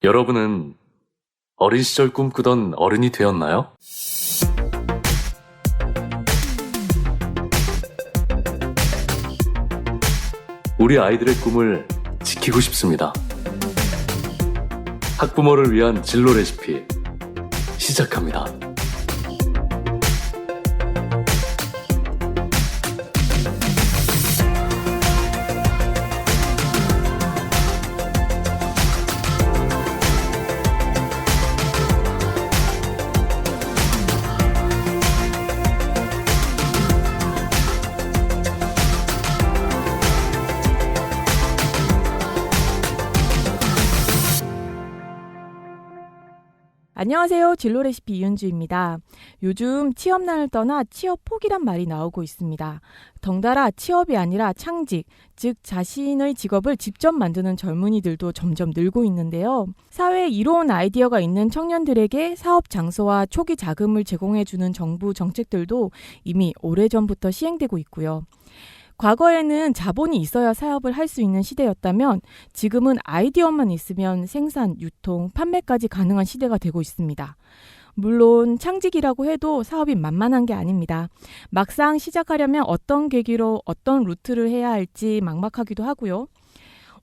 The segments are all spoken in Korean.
여러분은 어린 시절 꿈꾸던 어른이 되었나요? 우리 아이들의 꿈을 지키고 싶습니다. 학부모를 위한 진로 레시피 시작합니다. 안녕하세요. 진로 레시피 이은주입니다. 요즘 취업난을 떠나 취업 포기란 말이 나오고 있습니다. 덩달아 취업이 아니라 창직, 즉 자신의 직업을 직접 만드는 젊은이들도 점점 늘고 있는데요. 사회에 이로운 아이디어가 있는 청년들에게 사업 장소와 초기 자금을 제공해주는 정부 정책들도 이미 오래전부터 시행되고 있고요. 과거에는 자본이 있어야 사업을 할 수 있는 시대였다면 지금은 아이디어만 있으면 생산, 유통, 판매까지 가능한 시대가 되고 있습니다. 물론 창직이라고 해도 사업이 만만한 게 아닙니다. 막상 시작하려면 어떤 계기로 어떤 루트를 해야 할지 막막하기도 하고요.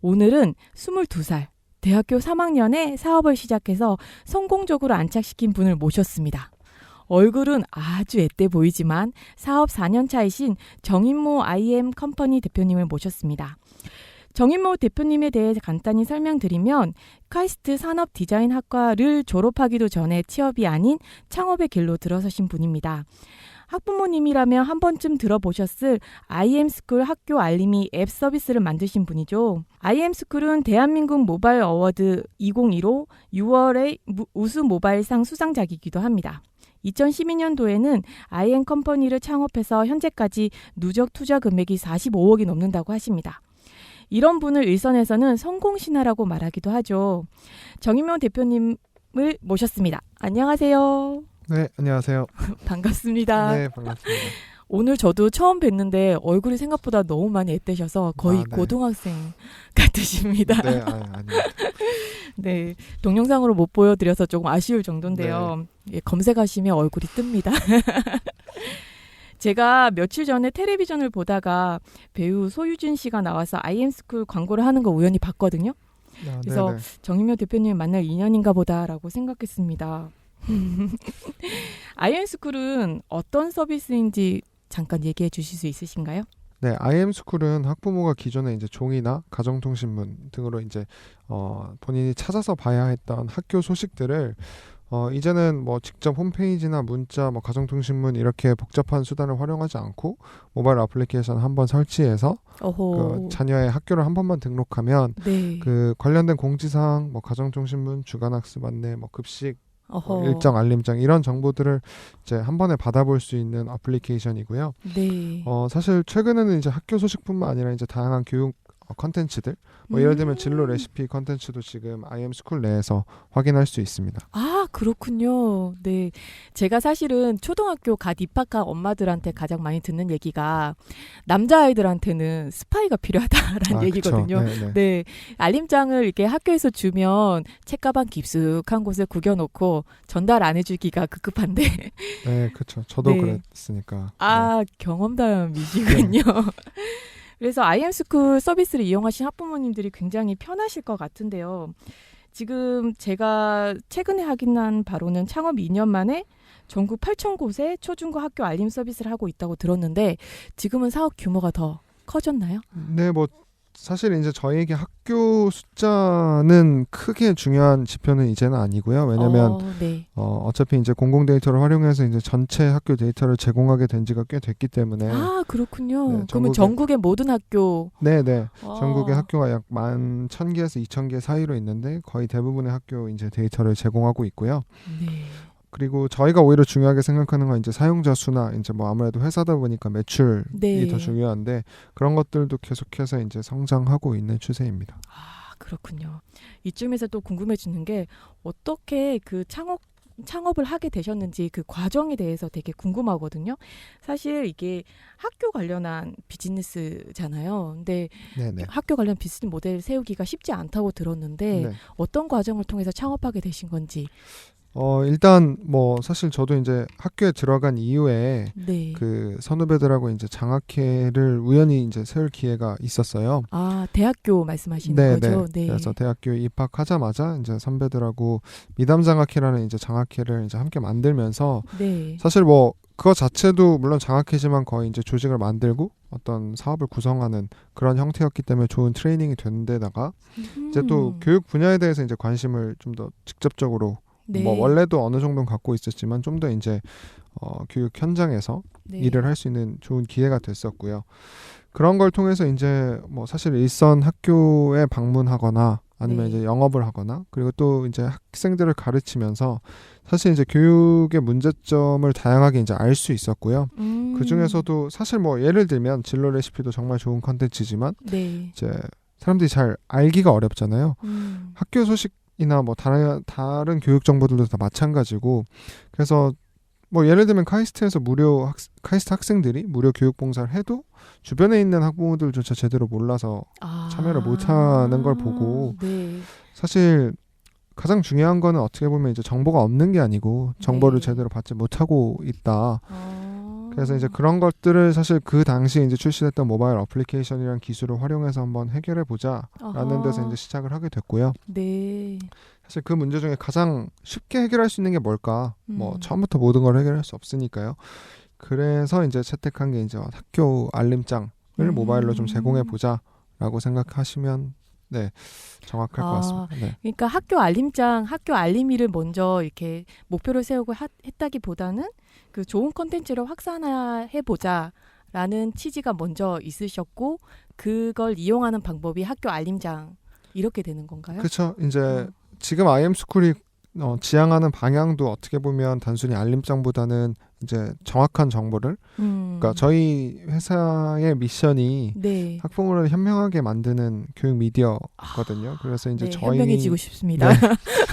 오늘은 22살, 대학교 3학년에 사업을 시작해서 성공적으로 안착시킨 분을 모셨습니다. 얼굴은 아주 앳돼 보이지만 사업 4년 차이신 정인모 IM 컴퍼니 대표님을 모셨습니다. 정인모 대표님에 대해 간단히 설명드리면 카이스트 산업디자인학과를 졸업하기도 전에 취업이 아닌 창업의 길로 들어서신 분입니다. 학부모님이라면 한 번쯤 들어보셨을 IM스쿨 학교 알림이 앱 서비스를 만드신 분이죠. IM스쿨은 대한민국 모바일 어워드 2015 6월의 우수 모바일상 수상작이기도 합니다. 2012년도에는 IM 컴퍼니를 창업해서 현재까지 누적 투자 금액이 45억이 넘는다고 하십니다. 이런 분을 일선에서는 성공신화라고 말하기도 하죠. 정인모 대표님을 모셨습니다. 안녕하세요. 네, 안녕하세요. 반갑습니다. 네, 반갑습니다. 오늘 저도 처음 뵀는데 얼굴이 생각보다 너무 많이 앳되셔서 거의 네. 고등학생 같으십니다. 네, 아니요. 네, 동영상으로 못 보여드려서 조금 아쉬울 정도인데요. 예, 검색하시면 얼굴이 뜹니다. 제가 며칠 전에 텔레비전을 보다가 배우 소유진 씨가 나와서 IM스쿨 광고를 하는 거 우연히 봤거든요. 그래서 네네. 정인모 대표님 만날 인연인가 보다라고 생각했습니다. IM스쿨은 어떤 서비스인지 잠깐 얘기해 주실 수 있으신가요? 네, IM스쿨은 학부모가 기존에 이제 종이나 가정통신문 등으로 이제 본인이 찾아서 봐야 했던 학교 소식들을 이제는 뭐 직접 홈페이지나 문자, 뭐 가정통신문 이렇게 복잡한 수단을 활용하지 않고 모바일 애플리케이션 한번 설치해서 그 자녀의 학교를 한 번만 등록하면 네. 그 관련된 공지사항, 뭐 가정통신문, 주간학습 안내, 뭐 급식 어허. 일정 알림장 이런 정보들을 이제 한 번에 받아볼 수 있는 애플리케이션이고요. 네. 사실 최근에는 이제 학교 소식뿐만 아니라 이제 다양한 교육 컨텐츠들, 뭐 예를 들면 진로 레시피 컨텐츠도 지금 IM스쿨 내에서 확인할 수 있습니다. 아, 그렇군요. 네. 제가 사실은 초등학교 갓 입학한 엄마들한테 가장 많이 듣는 얘기가 남자아이들한테는 스파이가 필요하다라는 얘기거든요. 그쵸. 네. 알림장을 이렇게 학교에서 주면 책가방 깊숙한 곳에 구겨놓고 전달 안 해주기가 급급한데. 네, 그렇죠. 저도 네. 그랬으니까. 아, 경험담이시군요. 그래서 IM스쿨 서비스를 이용하신 학부모님들이 굉장히 편하실 것 같은데요. 지금 제가 최근에 확인한 바로는 창업 2년 만에 전국 8,000곳에 초중고 학교 알림 서비스를 하고 있다고 들었는데 지금은 사업 규모가 더 커졌나요? 네, 뭐 사실 이제 저희에게 학교 숫자는 크게 중요한 지표는 이제는 아니고요. 왜냐하면 네. 어차피 이제 공공 데이터를 활용해서 이제 전체 학교 데이터를 제공하게 된 지가 꽤 됐기 때문에. 아, 그렇군요. 네, 그러면 전국의 모든 학교. 네네. 아. 전국의 학교가 약 11,000개에서 2,000개 사이로 있는데 거의 대부분의 학교 이제 데이터를 제공하고 있고요. 네. 그리고 저희가 오히려 중요하게 생각하는 건 이제 사용자 수나 이제 뭐 아무래도 회사다 보니까 매출이 네. 더 중요한데 그런 것들도 계속해서 이제 성장하고 있는 추세입니다. 아, 그렇군요. 이쯤에서 또 궁금해지는 게 어떻게 그 창업 창업을 하게 되셨는지 그 과정에 대해서 되게 궁금하거든요. 사실 이게 학교 관련한 비즈니스잖아요. 근데 네네. 학교 관련 비즈니스 모델 세우기가 쉽지 않다고 들었는데 네. 어떤 과정을 통해서 창업하게 되신 건지. 일단 뭐 사실 저도 이제 학교에 들어간 이후에 네. 그 선후배들하고 이제 장학회를 우연히 이제 세울 기회가 있었어요. 아, 대학교 말씀하시는 네, 거죠? 네. 그래서 대학교 입학하자마자 이제 선배들하고 미담 장학회라는 이제 장학회를 이제 함께 만들면서 네. 사실 뭐 그거 자체도 물론 장학회지만 거의 이제 조직을 만들고 어떤 사업을 구성하는 그런 형태였기 때문에 좋은 트레이닝이 되는 데다가 이제 또 교육 분야에 대해서 이제 관심을 좀 더 직접적으로 네. 뭐 원래도 어느 정도는 갖고 있었지만 좀 더 이제 교육 현장에서 네. 일을 할 수 있는 좋은 기회가 됐었고요. 그런 걸 통해서 이제 뭐 사실 일선 학교에 방문하거나 아니면 네. 이제 영업을 하거나 그리고 또 이제 학생들을 가르치면서 사실 이제 교육의 문제점을 다양하게 이제 알 수 있었고요. 그 중에서도 사실 뭐 예를 들면 진로 레시피도 정말 좋은 컨텐츠지만 네. 이제 사람들이 잘 알기가 어렵잖아요. 음. 학교 소식이나 뭐 다른 교육 정보들도 다 마찬가지고 그래서 뭐 예를 들면 카이스트에서 카이스트 학생들이 무료 교육 봉사를 해도 주변에 있는 학부모들조차 제대로 몰라서 참여를 못하는 걸 보고 네. 사실 가장 중요한 거는 어떻게 보면 이제 정보가 없는 게 아니고 정보를 네. 제대로 받지 못하고 있다. 아. 그래서 이제 그런 것들을 사실 그 당시에 이제 출시됐던 모바일 어플리케이션이라는 기술을 활용해서 한번 해결해 보자라는 데서 이제 시작을 하게 됐고요. 네. 사실 그 문제 중에 가장 쉽게 해결할 수 있는 게 뭘까? 뭐 처음부터 모든 걸 해결할 수 없으니까요. 그래서 이제 채택한 게 이제 학교 알림장을 모바일로 좀 제공해 보자라고 생각하시면 네 정확할 것 같습니다. 네. 그러니까 학교 알림이를 먼저 이렇게 목표를 세우고 했다기보다는 그 좋은 콘텐츠를 확산해 보자라는 취지가 먼저 있으셨고 그걸 이용하는 방법이 학교 알림장 이렇게 되는 건가요? 그렇죠. 이제 지금 IM스쿨이 지향하는 방향도 어떻게 보면 단순히 알림장보다는 이제 정확한 정보를 그러니까 저희 회사의 미션이 네. 학부모를 현명하게 만드는 교육 미디어거든요. 그래서 이제 네, 저희 현명해지고 싶습니다. 네.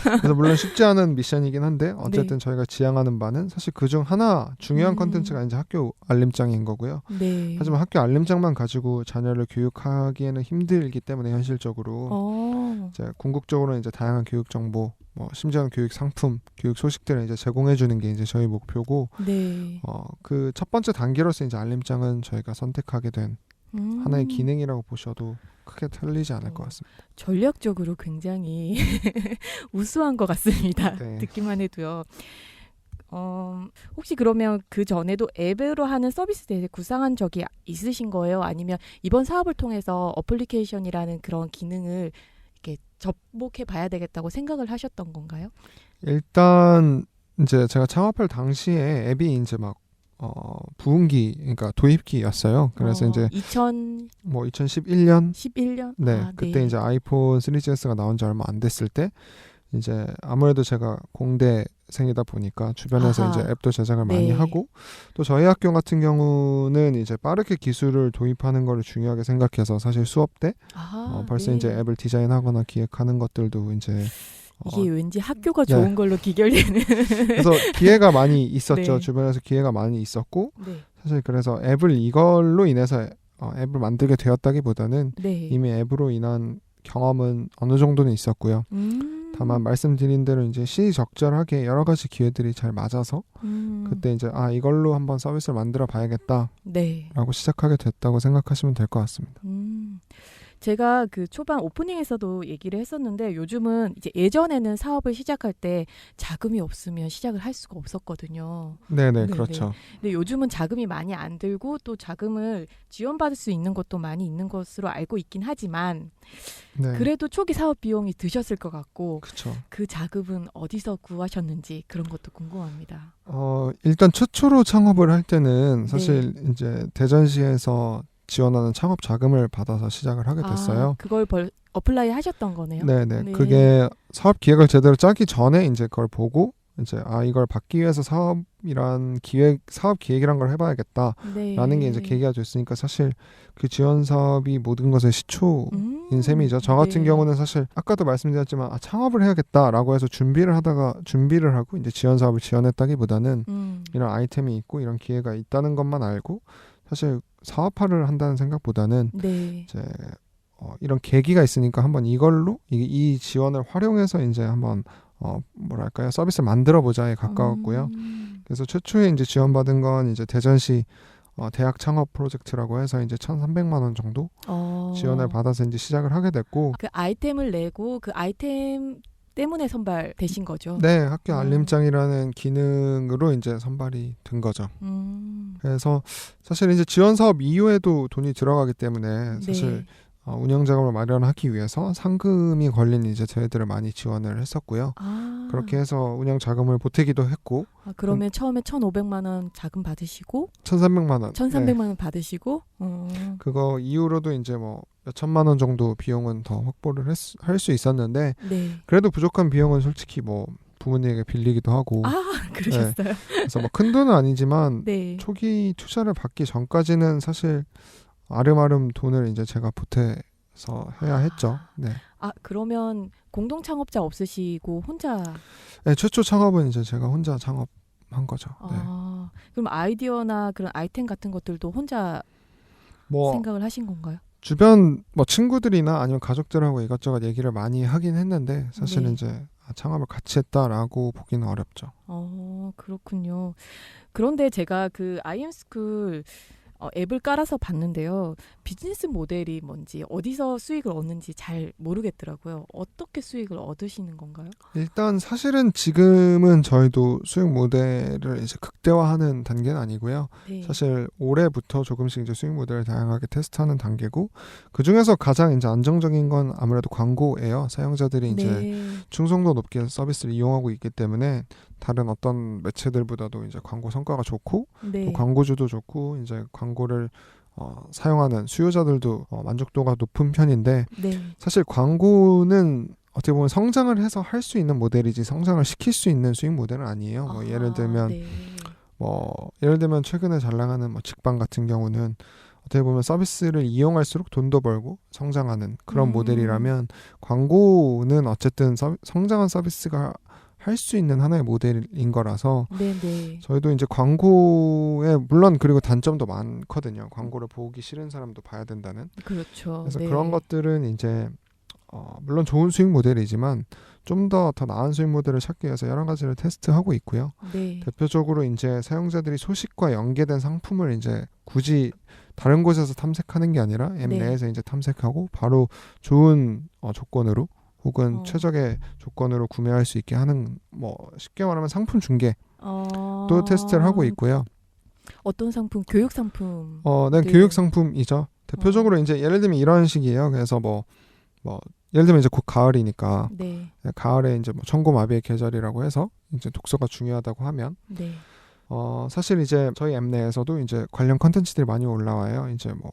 그래서 물론 쉽지 않은 미션이긴 한데 어쨌든 네. 저희가 지향하는 바는 사실 그중 하나 중요한 컨텐츠가 이제 학교 알림장인 거고요. 네. 하지만 학교 알림장만 가지고 자녀를 교육하기에는 힘들기 때문에 현실적으로 이제 궁극적으로 이제 다양한 교육 정보, 뭐 심지어는 교육 상품, 교육 소식들을 이제 제공해 주는 게 이제 저희 목표고, 네. 그 첫 번째 단계로서 이제 알림장은 저희가 선택하게 된 하나의 기능이라고 보셔도 크게 틀리지 않을 것 같습니다. 전략적으로 굉장히 우수한 것 같습니다. 네. 듣기만 해도요. 혹시 그러면 그 전에도 앱으로 하는 서비스 대해 구상한 적이 있으신 거예요? 아니면 이번 사업을 통해서 어플리케이션이라는 그런 기능을 이렇게 접목해 봐야 되겠다고 생각을 하셨던 건가요? 일단 이제 제가 창업할 당시에 앱이 이제 막 부흥기, 그러니까 도입기였어요. 그래서 이제 2011년 11년? 네, 그때 이제 아이폰 3GS가 나온 지 얼마 안 됐을 때 이제 아무래도 제가 공대생이다 보니까 주변에서 이제 앱도 제작을 많이 하고 또 저희 학교 같은 경우는 이제 빠르게 기술을 도입하는 거를 중요하게 생각해서 사실 수업 때 벌써 이제 앱을 디자인하거나 기획하는 것들도 이제 이게 왠지 학교가 좋은 걸로 기결되는 그래서 기회가 많이 있었죠. 네. 주변에서 기회가 많이 있었고 네. 사실 그래서 앱을 이걸로 인해서 앱을 만들게 되었다기보다는 네. 이미 앱으로 인한 경험은 어느 정도는 있었고요. 다만 말씀드린 대로 이제 시적절하게 여러 가지 기회들이 잘 맞아서 그때 이제 이걸로 한번 서비스를 만들어 봐야겠다라고 네. 시작하게 됐다고 생각하시면 될 것 같습니다. 제가 그 초반 오프닝에서도 얘기를 했었는데 요즘은 이제 예전에는 사업을 시작할 때 자금이 없으면 시작을 할 수가 없었거든요. 네네, 그렇죠. 근데 요즘은 자금이 많이 안 들고 또 자금을 지원받을 수 있는 것도 많이 있는 것으로 알고 있긴 하지만 그래도 초기 사업 비용이 드셨을 것 같고 그쵸. 그 자금은 어디서 구하셨는지 그런 것도 궁금합니다. 일단 최초로 창업을 할 때는 사실 이제 대전시에서 지원하는 창업 자금을 받아서 시작을 하게 됐어요. 그걸 어플라이 하셨던 거네요. 네네. 그게 사업 기획을 제대로 짜기 전에 이제 그걸 보고 이제 이걸 받기 위해서 사업 기획이란 걸 해봐야겠다라는 게 이제 계기가 됐으니까 사실 그 지원 사업이 모든 것의 시초인 셈이죠. 저 같은 네. 경우는 사실 아까도 말씀드렸지만 창업을 해야겠다라고 해서 준비를 하고 이제 지원 사업을 지원했다기보다는 이런 아이템이 있고 이런 기회가 있다는 것만 알고 사실 사업화를 한다는 생각보다는 네. 이제 이런 계기가 있으니까 한번 이걸로 이 지원을 활용해서 이제 한번 뭐랄까요, 서비스를 만들어 보자에 가까웠고요. 그래서 최초에 이제 지원받은 건 이제 대전시 대학 창업 프로젝트라고 해서 이제 1,300만 원 정도 지원을 받아서 이제 시작을 하게 됐고, 그 아이템을 내고 그 아이템 때문에 선발되신 거죠. 네, 학교 알림장이라는 기능으로 이제 선발이 된 거죠. 그래서 사실 이제 지원 사업 이후에도 돈이 들어가기 때문에 사실 운영 자금을 마련하기 위해서 상금이 걸린 이제 대회들을 많이 지원을 했었고요. 그렇게 해서 운영 자금을 보태기도 했고. 그러면 처음에 1,500만 원 자금 받으시고 1,300만 원. 1,300만 원 받으시고 그거 이후로도 이제 뭐 몇천만 원 정도 비용은 더 확보를 할 수 있었는데 그래도 부족한 비용은 솔직히 뭐 부모님에게 빌리기도 하고. 그러셨어요? 네. 그래서 뭐 큰 돈은 아니지만 네. 초기 투자를 받기 전까지는 사실 아름아름 돈을 이제 제가 보태서 해야 했죠. 네. 그러면 공동 창업자 없으시고 혼자? 네, 최초 창업은 이제 제가 혼자 창업한 거죠. 네. 그럼 아이디어나 그런 아이템 같은 것들도 혼자 생각을 하신 건가요? 주변 뭐 친구들이나 아니면 가족들하고 이것저것 얘기를 많이 하긴 했는데 사실은 이제 창업을 같이 했다라고 보기는 어렵죠. 그렇군요. 그런데 제가 그 IM스쿨 앱을 깔아서 봤는데요. 비즈니스 모델이 뭔지 어디서 수익을 얻는지 잘 모르겠더라고요. 어떻게 수익을 얻으시는 건가요? 일단 사실은 지금은 저희도 수익 모델을 이제 극대화하는 단계는 아니고요. 네. 사실 올해부터 조금씩 이제 수익 모델을 다양하게 테스트하는 단계고, 그 중에서 가장 이제 안정적인 건 아무래도 광고예요. 사용자들이 이제 충성도 높게 서비스를 이용하고 있기 때문에 다른 어떤 매체들보다도 이제 광고 성과가 좋고 또 광고주도 좋고 이제 광고를 사용하는 수요자들도 만족도가 높은 편인데 사실 광고는 어떻게 보면 성장을 해서 할 수 있는 모델이지 성장을 시킬 수 있는 수익 모델은 아니에요. 뭐 예를 들면 최근에 잘 나가는 뭐 직방 같은 경우는 어떻게 보면 서비스를 이용할수록 돈도 벌고 성장하는 그런 모델이라면 광고는 어쨌든 성장한 서비스가 할 수 있는 하나의 모델인 거라서 저희도 이제 광고에 물론 그리고 단점도 많거든요. 광고를 보기 싫은 사람도 봐야 된다는. 그렇죠. 그래서 그런 것들은 이제 물론 좋은 수익 모델이지만 좀 더 나은 수익 모델을 찾기 위해서 여러 가지를 테스트하고 있고요. 대표적으로 이제 사용자들이 소식과 연계된 상품을 이제 굳이 다른 곳에서 탐색하는 게 아니라 앱 내에서 이제 탐색하고 바로 좋은 조건으로 혹은 최적의 조건으로 구매할 수 있게 하는 뭐 쉽게 말하면 상품 중개 또 테스트를 하고 있고요. 어떤 상품? 교육 상품? 네, 교육 상품이죠. 대표적으로 이제 예를 들면 이런 식이에요. 그래서 뭐 예를 들면 이제 곧 가을이니까 가을에 이제 뭐 천고마비의 계절이라고 해서 이제 독서가 중요하다고 하면 사실 이제 저희 앱 내에서도 이제 관련 컨텐츠들이 많이 올라와요. 이제 뭐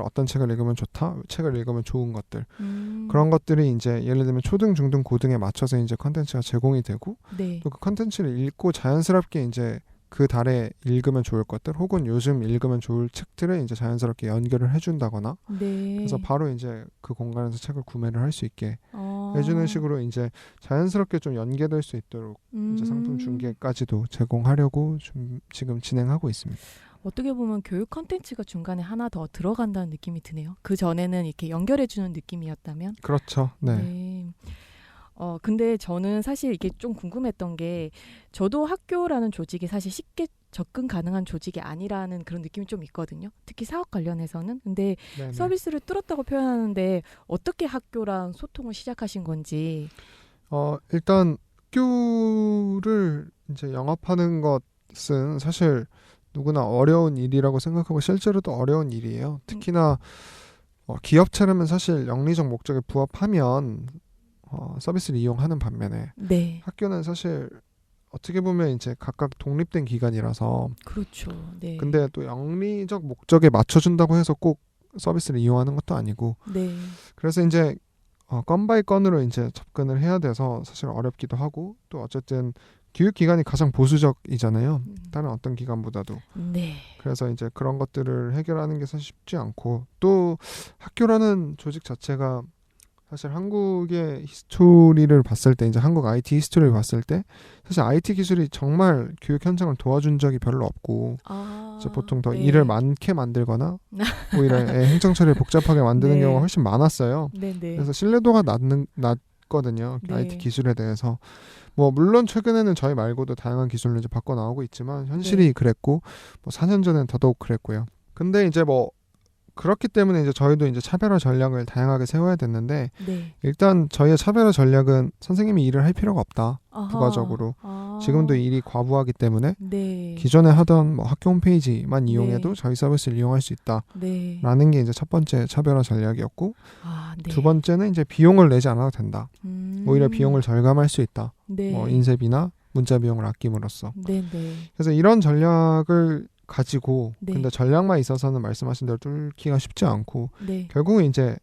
어떤 책을 읽으면 좋다, 책을 읽으면 좋은 것들 그런 것들이 이제 예를 들면 초등, 중등, 고등에 맞춰서 이제 컨텐츠가 제공이 되고 또 그 컨텐츠를 읽고 자연스럽게 이제 그 달에 읽으면 좋을 것들 혹은 요즘 읽으면 좋을 책들을 이제 자연스럽게 연결을 해준다거나 그래서 바로 이제 그 공간에서 책을 구매를 할 수 있게 해주는 식으로 이제 자연스럽게 좀 연계될 수 있도록 이제 상품 중개까지도 제공하려고 지금 진행하고 있습니다. 어떻게 보면 교육 컨텐츠가 중간에 하나 더 들어간다는 느낌이 드네요. 그 전에는 이렇게 연결해주는 느낌이었다면. 그렇죠. 네. 근데 저는 사실 이게 좀 궁금했던 게 저도 학교라는 조직이 사실 쉽게 접근 가능한 조직이 아니라는 그런 느낌이 좀 있거든요. 특히 사업 관련해서는. 근데 서비스를 뚫었다고 표현하는데 어떻게 학교랑 소통을 시작하신 건지. 일단 학교를 이제 영업하는 것은 사실 누구나 어려운 일이라고 생각하고 실제로도 어려운 일이에요. 특히나 기업체라면 사실 영리적 목적에 부합하면 서비스를 이용하는 반면에 학교는 사실 어떻게 보면 이제 각각 독립된 기관이라서 그렇죠. 근데 또 영리적 목적에 맞춰준다고 해서 꼭 서비스를 이용하는 것도 아니고 그래서 이제 건 바이 건으로 이제 접근을 해야 돼서 사실 어렵기도 하고 또 어쨌든 교육 기관이 가장 보수적이잖아요. 다른 어떤 기관보다도. 네. 그래서 이제 그런 것들을 해결하는 게 사실 쉽지 않고 또 학교라는 조직 자체가 사실 한국의 히스토리를 봤을 때 이제 한국 IT 히스토리를 봤을 때 사실 IT 기술이 정말 교육 현장을 도와준 적이 별로 없고 이제 보통 더 네. 일을 많게 만들거나 오히려 행정 처리를 복잡하게 만드는 네. 경우가 훨씬 많았어요. 네네. 그래서 신뢰도가 낮거든요. 네. IT 기술에 대해서. 뭐 물론 최근에는 저희 말고도 다양한 기술로 이제 바꿔 나오고 있지만 현실이 네. 그랬고 뭐 4년 전엔 더더욱 그랬고요. 근데 이제 뭐 그렇기 때문에 이제 저희도 이제 차별화 전략을 다양하게 세워야 됐는데 네. 일단 저희의 차별화 전략은 선생님이 일을 할 필요가 없다. 아하. 부가적으로. 아. 지금도 일이 과부하기 때문에 네. 기존에 하던 뭐 학교 홈페이지만 이용해도 네. 저희 서비스를 이용할 수 있다라는 네. 게 이제 첫 번째 차별화 전략이었고 아, 네. 두 번째는 이제 비용을 내지 않아도 된다. 오히려 비용을 절감할 수 있다. 네. 뭐 인쇄비나 문자 비용을 아낌으로써. 네네. 그래서 이런 전략을 가지고 네. 근데 전략만 있어서는 말씀하신 대로 뚫기가 쉽지 않고 네. 결국은 이제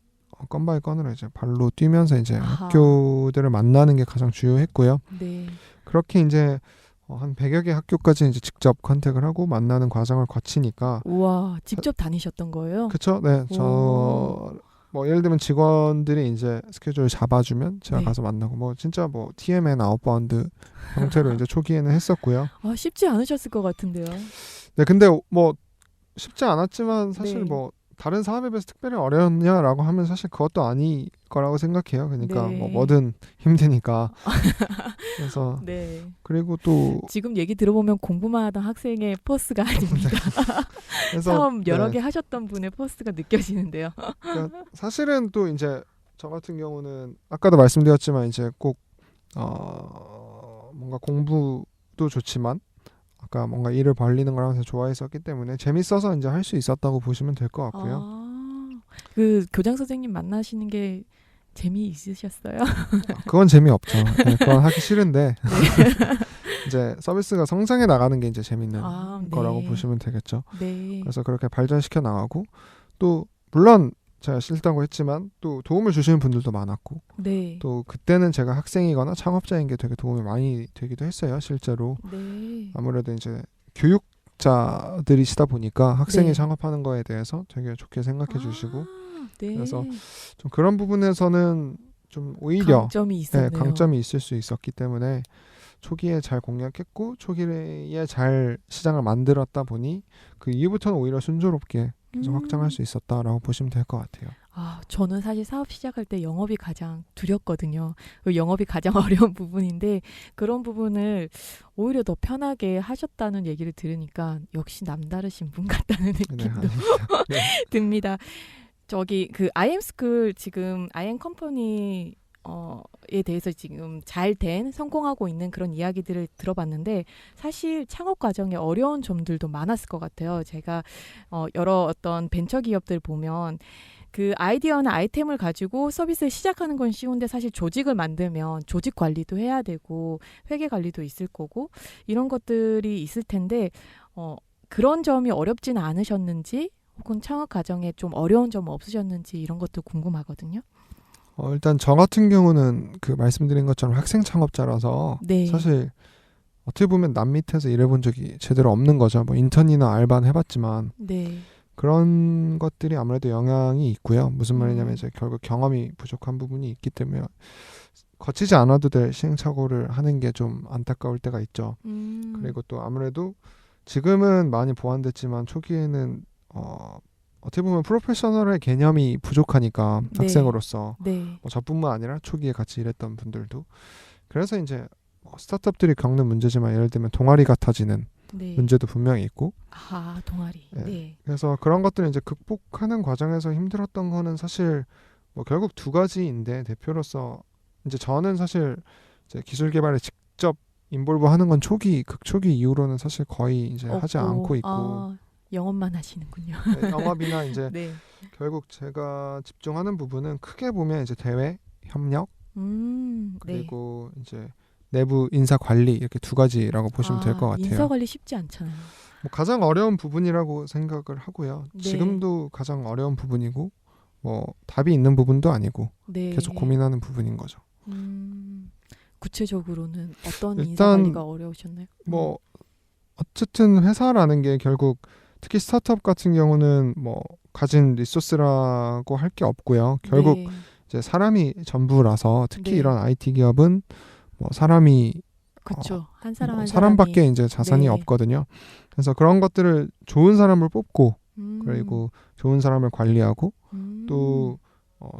건 바이 건으로 이제 발로 뛰면서 이제 아하. 학교들을 만나는 게 가장 주요했고요. 네. 그렇게 이제 한 100여 개 학교까지 이제 직접 컨택을 하고 만나는 과정을 거치니까 우와, 직접 다니셨던 거예요? 그쵸? 네, 오. 저 뭐 예를 들면 직원들이 이제 스케줄을 잡아주면 제가 네. 가서 만나고 뭐 진짜 뭐 TMN 아웃바운드 형태로 이제 초기에는 했었고요. 아, 쉽지 않으셨을 것 같은데요. 네, 근데 뭐 쉽지 않았지만 사실 네. 뭐 다른 사업에 비해서 특별히 어려웠냐라고 하면 사실 그것도 아닐 거라고 생각해요. 그러니까 네. 뭐 뭐든 힘드니까. 그래서 네. 그리고 또 지금 얘기 들어보면 공부만 하던 학생의 포스가 아닙니다. 그래서 처음 여러 네. 개 하셨던 분의 포스가 느껴지는데요. 그러니까 사실은 또 이제 저 같은 경우는 아까도 말씀드렸지만 이제 꼭 뭔가 공부도 좋지만 아까 뭔가 일을 벌리는 걸 항상 좋아했었기 때문에 재밌어서 이제 할 수 있었다고 보시면 될 것 같고요. 아, 그 교장 선생님 만나시는 게 재미있으셨어요? 그건 재미없죠. 네, 그건 하기 싫은데 이제 서비스가 성장해 나가는 게 이제 재밌는 아, 네. 거라고 보시면 되겠죠. 네. 그래서 그렇게 발전시켜 나가고 또 물론 제가 싫다고 했지만 또 도움을 주시는 분들도 많았고 네. 또 그때는 제가 학생이거나 창업자인 게 되게 도움이 많이 되기도 했어요. 실제로 네. 아무래도 이제 교육자들이시다 보니까 학생이 네. 창업하는 거에 대해서 되게 좋게 생각해 주시고 아, 네. 그래서 좀 그런 부분에서는 좀 오히려 강점이 네, 있었네요. 강점이 있을 수 있었기 때문에 초기에 잘 공략했고 초기에 잘 시장을 만들었다 보니 그 이후부터는 오히려 순조롭게 계속 확장할 수 있었다라고 보시면 될 것 같아요. 아, 저는 사실 사업 시작할 때 영업이 가장 두렵거든요. 그 영업이 가장 어려운 부분인데 그런 부분을 오히려 더 편하게 하셨다는 얘기를 들으니까 역시 남다르신 분 같다는 네, 느낌도 아닙니다. 네. 듭니다. 저기 그 IM스쿨 지금 IM 컴퍼니 에 대해서 지금 잘 된 성공하고 있는 그런 이야기들을 들어봤는데 사실 창업 과정에 어려운 점들도 많았을 것 같아요. 제가 여러 어떤 벤처 기업들 보면 그 아이디어나 아이템을 가지고 서비스를 시작하는 건 쉬운데 사실 조직을 만들면 조직 관리도 해야 되고 회계 관리도 있을 거고 이런 것들이 있을 텐데 그런 점이 어렵진 않으셨는지 혹은 창업 과정에 좀 어려운 점 없으셨는지 이런 것도 궁금하거든요. 일단 저 같은 경우는 그 말씀드린 것처럼 학생 창업자라서 네. 사실 어떻게 보면 남 밑에서 일해본 적이 제대로 없는 거죠. 뭐 인턴이나 알바는 해봤지만 네. 그런 것들이 아무래도 영향이 있고요. 무슨 말이냐면 이제 결국 경험이 부족한 부분이 있기 때문에 거치지 않아도 될 시행착오를 하는 게 좀 안타까울 때가 있죠. 그리고 또 아무래도 지금은 많이 보완됐지만 초기에는 어떻게 보면 프로페셔널의 개념이 부족하니까 네. 학생으로서 네. 뭐 저뿐만 아니라 초기에 같이 일했던 분들도 그래서 이제 스타트업들이 겪는 문제지만 예를 들면 동아리 같아지는 네. 문제도 분명히 있고 아, 동아리. 네. 네. 그래서 그런 것들을 이제 극복하는 과정에서 힘들었던 거는 사실 뭐 결국 두 가지인데 대표로서 이제 저는 사실 이제 기술 개발에 직접 인볼브하는 건 극초기 이후로는 사실 거의 이제 하지 않고 있고 아, 영업만 하시는군요. 네, 영업이나 이제 네. 결국 제가 집중하는 부분은 크게 보면 이제 대외 협력 네. 그리고 이제 내부 인사 관리 이렇게 두 가지라고 보시면 될 것 같아요. 인사 관리 쉽지 않잖아요. 뭐 가장 어려운 부분이라고 생각을 하고요. 네. 지금도 가장 어려운 부분이고 뭐 답이 있는 부분도 아니고 네. 계속 고민하는 부분인 거죠. 구체적으로는 어떤 일단 인사 관리가 어려우셨나요? 뭐 어쨌든 회사라는 게 결국 특히 스타트업 같은 경우는 뭐 가진 리소스라고 할 게 없고요. 결국 네. 이제 사람이 전부라서 특히 네. 이런 IT 기업은 뭐 사람이 그렇죠. 한 사람 뭐 한 사람밖에 사람이 이제 자산이 네. 없거든요. 그래서 그런 것들을 좋은 사람을 뽑고 음, 그리고 좋은 사람을 관리하고 음. 또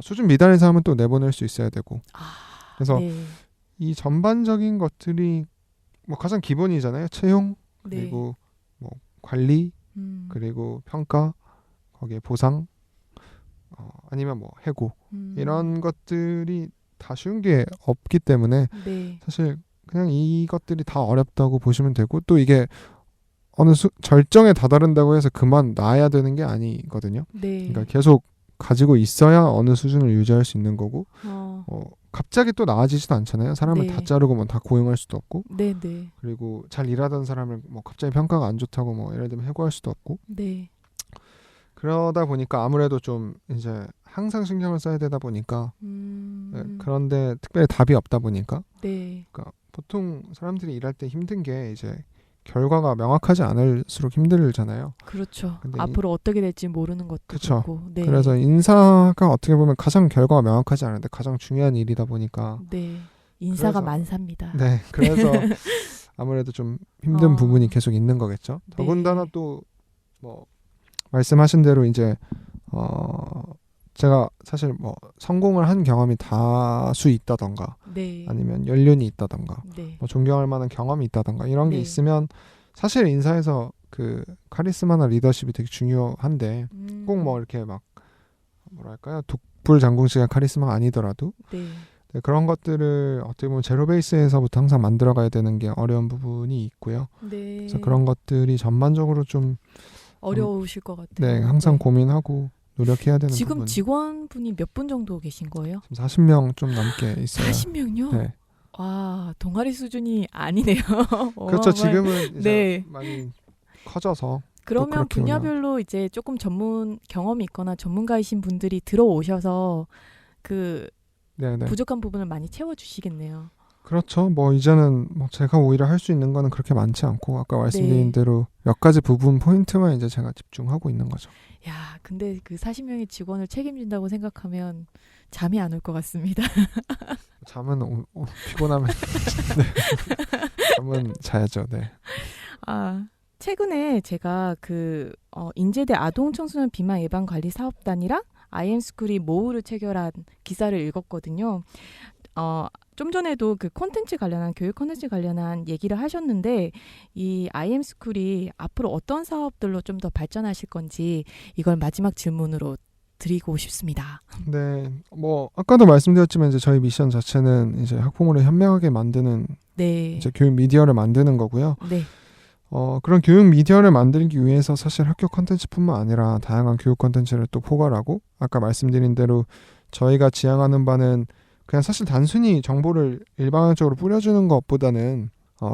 수준 미달인 사람은 또 내보낼 수 있어야 되고 아, 그래서 네. 이 전반적인 것들이 뭐 가장 기본이잖아요. 채용 네. 그리고 뭐 관리 그리고 평가 거기에 보상 아니면 뭐 해고 이런 것들이 다 쉬운 게 없기 때문에 네. 사실 그냥 이것들이 다 어렵다고 보시면 되고 또 이게 어느 절정에 다다른다고 해서 그만 놔야 되는 게 아니거든요. 네. 그러니까 계속 가지고 있어야 어느 수준을 유지할 수 있는 거고 갑자기 또 나아지지도 않잖아요. 사람을 네. 다 자르고 뭐 다 고용할 수도 없고 네, 네. 그리고 잘 일하던 사람을 뭐 갑자기 평가가 안 좋다고 뭐 예를 들면 해고할 수도 없고 네. 그러다 보니까 아무래도 좀 이제 항상 신경을 써야 되다 보니까 그런데 특별히 답이 없다 보니까 네. 그러니까 보통 사람들이 일할 때 힘든 게 이제 결과가 명확하지 않을수록 힘들잖아요. 그렇죠. 근데 앞으로 어떻게 될지 모르는 것도 그쵸. 있고. 네. 그래서 인사가 어떻게 보면 가장 결과가 명확하지 않은데 가장 중요한 일이다 보니까 네. 인사가 그래서- 만사입니다. 네 그래서 아무래도 좀 힘든 부분이 계속 있는 거겠죠. 네. 더군다나 또 뭐 말씀하신 대로 이제 제가 사실 뭐 성공을 한 경험이 다수 있다던가 네. 아니면 연륜이 있다던가 네. 뭐 존경할 만한 경험이 있다던가 이런 게 네. 있으면 사실 인사에서 그 카리스마나 리더십이 되게 중요한데 꼭 뭐 이렇게 막 뭐랄까요 독불장군식의 카리스마가 아니더라도 네. 네, 그런 것들을 어떻게 보면 제로 베이스에서부터 항상 만들어가야 되는 게 어려운 부분이 있고요. 네. 그래서 그런 것들이 전반적으로 좀 어려우실 것 같아요. 네, 항상 네. 고민하고 노력해야 되는 지금 부분. 직원분이 몇 분 정도 계신 거예요? 지금 40명 좀 넘게 있어요. 40명요? 네. 와, 동아리 수준이 아니네요. 그렇죠. 지금은 이제 네. 많이 커져서 그러면 그렇게 분야별로 이제 조금 전문 경험이 있거나 전문가이신 분들이 들어오셔서 그 네네. 부족한 부분을 많이 채워주시겠네요. 그렇죠. 뭐 이제는 뭐 제가 오히려 할 수 있는 거는 그렇게 많지 않고 아까 말씀드린 네. 대로 몇 가지 부분 포인트만 이제 제가 집중하고 있는 거죠. 야, 근데 그 40명의 직원을 책임진다고 생각하면 잠이 안 올 것 같습니다. 잠은 피곤하면 네. 잠은 자야죠. 네. 아, 최근에 제가 인제대 아동청소년 비만 예방 관리 사업단이랑 IM스쿨이 모우를 체결한 기사를 읽었거든요. 좀 전에도 그 콘텐츠 관련한 교육 콘텐츠 관련한 얘기를 하셨는데 이 IM스쿨이 앞으로 어떤 사업들로 좀 더 발전하실 건지 이걸 마지막 질문으로 드리고 싶습니다. 네. 뭐 아까도 말씀드렸지만 이제 저희 미션 자체는 이제 학부모를 현명하게 만드는 네. 이제 교육 미디어를 만드는 거고요. 네. 그런 교육 미디어를 만들기 위해서 사실 학교 콘텐츠뿐만 아니라 다양한 교육 콘텐츠를 또 포괄하고 아까 말씀드린 대로 저희가 지향하는 바는 그냥 사실 단순히 정보를 일방적으로 뿌려주는 것보다는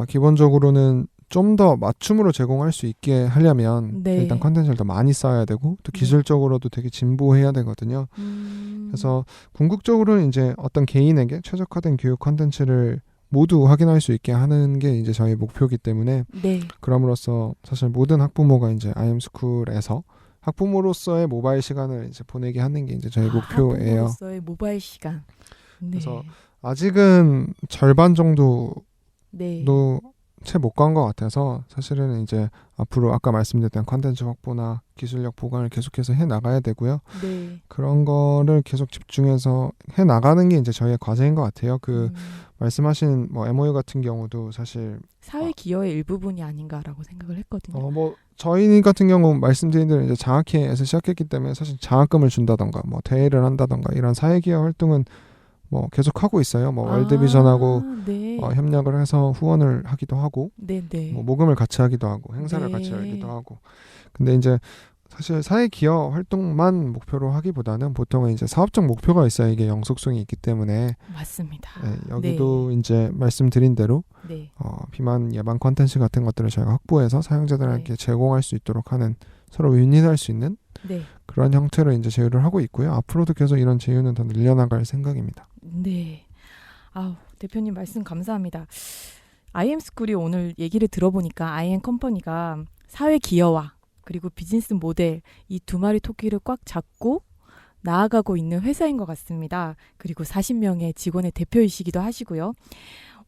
기본적으로는 좀 더 맞춤으로 제공할 수 있게 하려면 네. 일단 콘텐츠를 더 많이 쌓아야 되고 또 기술적으로도 되게 진보해야 되거든요. 그래서 궁극적으로는 이제 어떤 개인에게 최적화된 교육 콘텐츠를 모두 확인할 수 있게 하는 게 이제 저희 목표이기 때문에 네. 그럼으로써 사실 모든 학부모가 이제 IM스쿨에서 학부모로서의 모바일 시간을 이제 보내게 하는 게 이제 저희 목표예요. 학부모로서의 모바일 시간. 네. 그래서 아직은 절반 정도도 네. 채 못 간 것 같아서 사실은 이제 앞으로 아까 말씀드렸던 컨텐츠 확보나 기술력 보강을 계속해서 해 나가야 되고요. 네. 그런 거를 계속 집중해서 해 나가는 게 이제 저희의 과제인 것 같아요. 말씀하신 뭐 MOU 같은 경우도 사실 사회 기여의 일부분이 아닌가라고 생각을 했거든요. 뭐 저희 같은 경우 말씀드린 대로 이제 장학회에서 시작했기 때문에 사실 장학금을 준다던가 뭐 대회를 한다던가 이런 사회 기여 활동은 뭐 계속 하고 있어요. 뭐 월드비전하고 네. 협력을 해서 후원을 하기도 하고 네. 뭐 모금을 같이 하기도 하고 행사를 네. 같이 열기도 하고 근데 이제 사실 사회 기여 활동만 목표로 하기보다는 보통은 이제 사업적 목표가 있어야 이게 영속성이 있기 때문에 맞습니다. 네, 여기도 이제 말씀드린 대로 네. 비만 예방 컨텐츠 같은 것들을 저희가 확보해서 사용자들에게 네. 제공할 수 있도록 하는 서로 윈윈할 수 있는 네. 그런 형태로 이제 제휴를 하고 있고요. 앞으로도 계속 이런 제휴는 더 늘려나갈 생각입니다. 네. 아우, 대표님 말씀 감사합니다. IM스쿨이 오늘 얘기를 들어보니까 IM 컴퍼니가 사회 기여와 그리고 비즈니스 모델 이 두 마리 토끼를 꽉 잡고 나아가고 있는 회사인 것 같습니다. 그리고 40명의 직원의 대표이시기도 하시고요.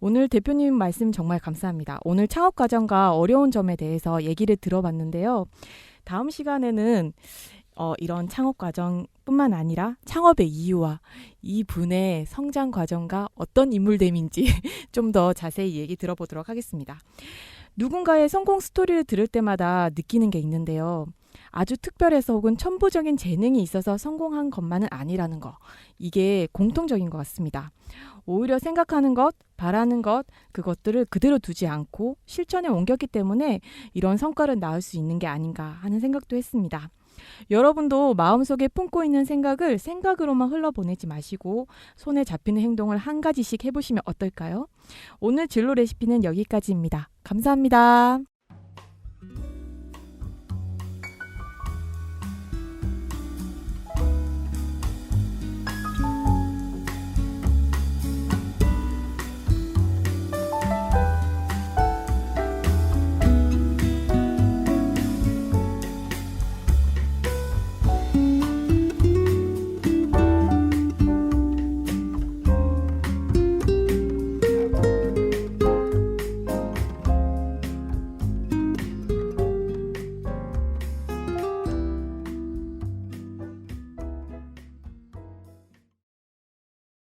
오늘 대표님 말씀 정말 감사합니다. 오늘 창업 과정과 어려운 점에 대해서 얘기를 들어봤는데요. 다음 시간에는 이런 창업 과정뿐만 아니라 창업의 이유와 이 분의 성장 과정과 어떤 인물됨인지 좀 더 자세히 얘기 들어보도록 하겠습니다. 누군가의 성공 스토리를 들을 때마다 느끼는 게 있는데요. 아주 특별해서 혹은 천부적인 재능이 있어서 성공한 것만은 아니라는 거. 이게 공통적인 것 같습니다. 오히려 생각하는 것, 바라는 것, 그것들을 그대로 두지 않고 실천에 옮겼기 때문에 이런 성과를 낳을 수 있는 게 아닌가 하는 생각도 했습니다. 여러분도 마음속에 품고 있는 생각을 생각으로만 흘러보내지 마시고 손에 잡히는 행동을 한 가지씩 해보시면 어떨까요? 오늘 진로 레시피는 여기까지입니다. 감사합니다.